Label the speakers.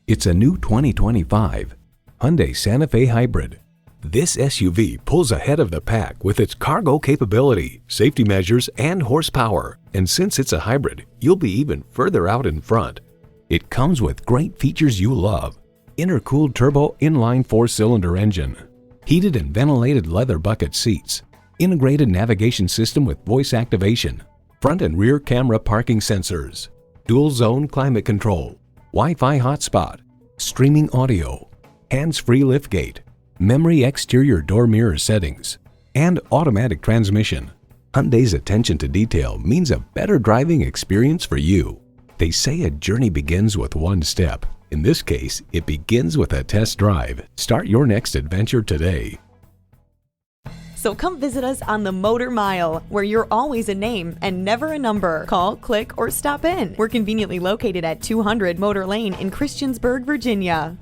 Speaker 1: It's a new 2025 Hyundai Santa Fe Hybrid. This SUV pulls ahead of the pack with its cargo capability, safety measures, and horsepower. And since it's a hybrid, you'll be even further out in front. It comes with great features you love. Intercooled turbo inline 4-cylinder engine, heated and ventilated leather bucket seats, integrated navigation system with voice activation, front and rear camera parking sensors, dual zone climate control, Wi-Fi hotspot, streaming audio, hands-free liftgate, memory exterior door mirror settings, and automatic transmission. Hyundai's attention to detail means a better driving experience for you. They say a journey begins with one step. In this case, it begins with a test drive. Start your next adventure today.
Speaker 2: So come visit us on the Motor Mile, where you're always a name and never a number. Call, click, or stop in. We're conveniently located at 200 Motor Lane in Christiansburg, Virginia.